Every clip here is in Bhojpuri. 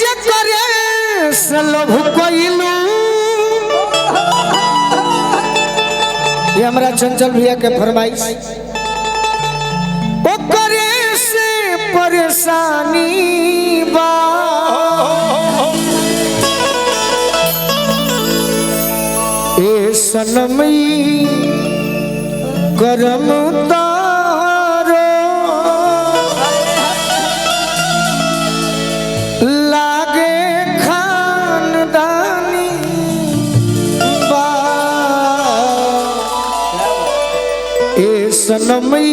जे करे से लोभ कोइलू। ये हमारा चंचल भैया के फरमाइश। ओ करे से परेशानी बा ए सनमी करम तारो लागे खानदानी बा ए सनमी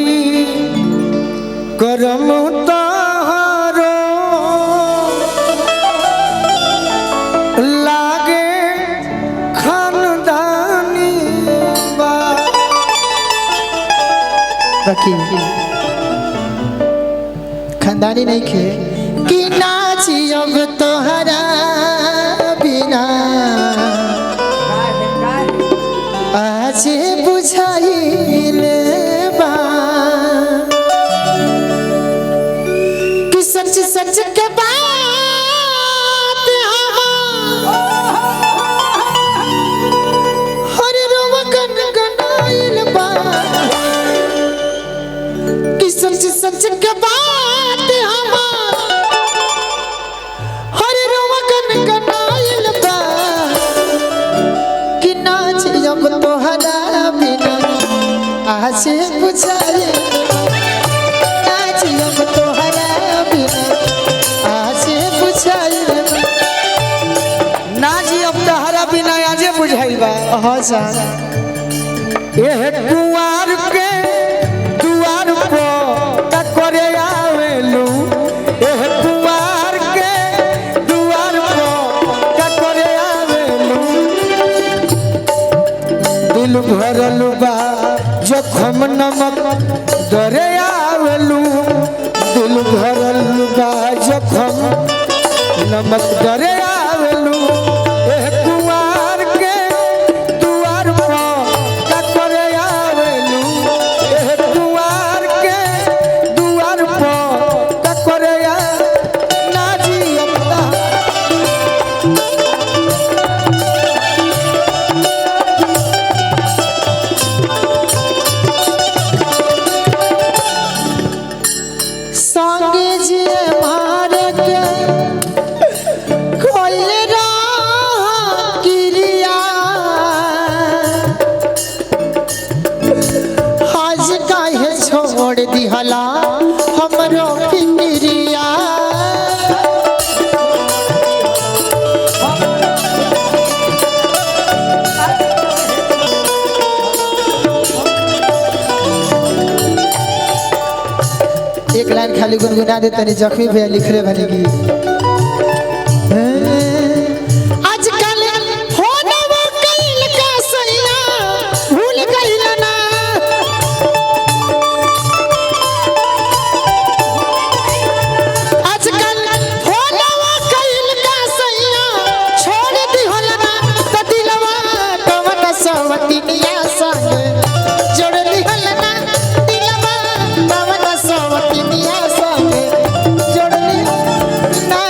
करम तारो लागे खानदानी बा। बाकी खानदानी नहीं खे कि नाची अब तोहरा बिना आज बुझाइले बा कि सच सच के बात हर रोम गन गनाइल बा कि सच सच के बात हर रोम गन गनाइल बा कि नाच अब तोहरा बिना आज बुझाइल नाच अब तोहरा बिना आज बुझाइल ना जी अब तहरा बिना आजे बुझाइल बा। हाँ जान एह कुंवार के दुआर पर करे आवेलू। एह कुंवार के दुआर पर करे आवेलू। दिल भरल बा जखम नमक दरे आवेलू। दिल भरल बा जखम नमक दरे आवेलू। एह कुंवार के दुआर पर करे आवेलू। एह कुंवार के दुआर पर करे ना जी अपना संगे जे मार के कोई राह क्रिया आज काहे छोड़ दिहला हमरो फिक्रिया एक लाइन खाली गुनगुना दे तनी जख्मी भैया लिख रहे बनेगी। आजकल फोनवा कइल का सैया भूल गइल ना आजकल फोनवा कइल का सैया छोड़ दिहल ना त दिलवा कवन सवतिनिया संग जोड़ दिहल ना दिलवा कवन सवतिनिया संग जोड़ दिहल ना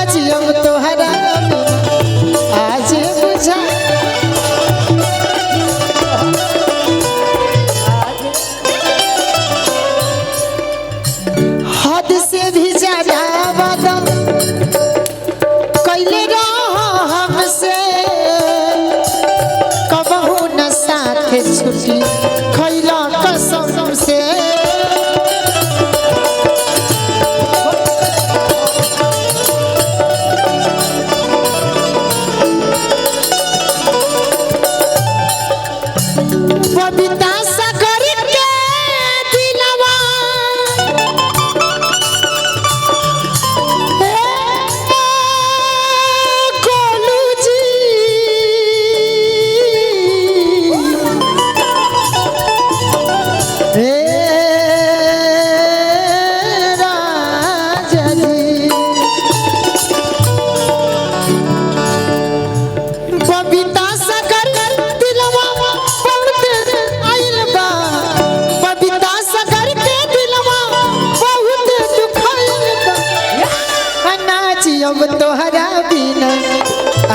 जियब तोहरा बिना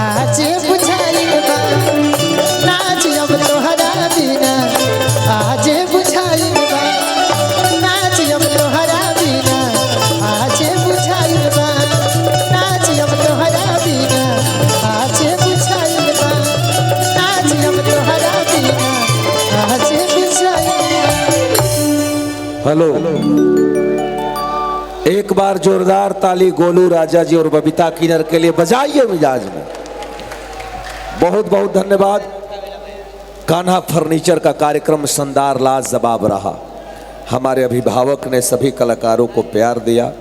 आज बुझाइल बा ना जियब तोहरा बिना आज बुझाइल बा ना जियब तोहरा बिना आज बुझाइल बा ना जियब तोहरा बिना आज बुझाइल बा ना जियब तोहरा बिना आज बुझाइल बा। हेलो, एक बार जोरदार ताली गोलू राजा जी और बबीता किन्नर के लिए बजाइए मिजाज में। बहुत बहुत धन्यवाद। कान्हा फर्नीचर का कार्यक्रम शानदार लाजवाब रहा। हमारे अभिभावक ने सभी कलाकारों को प्यार दिया।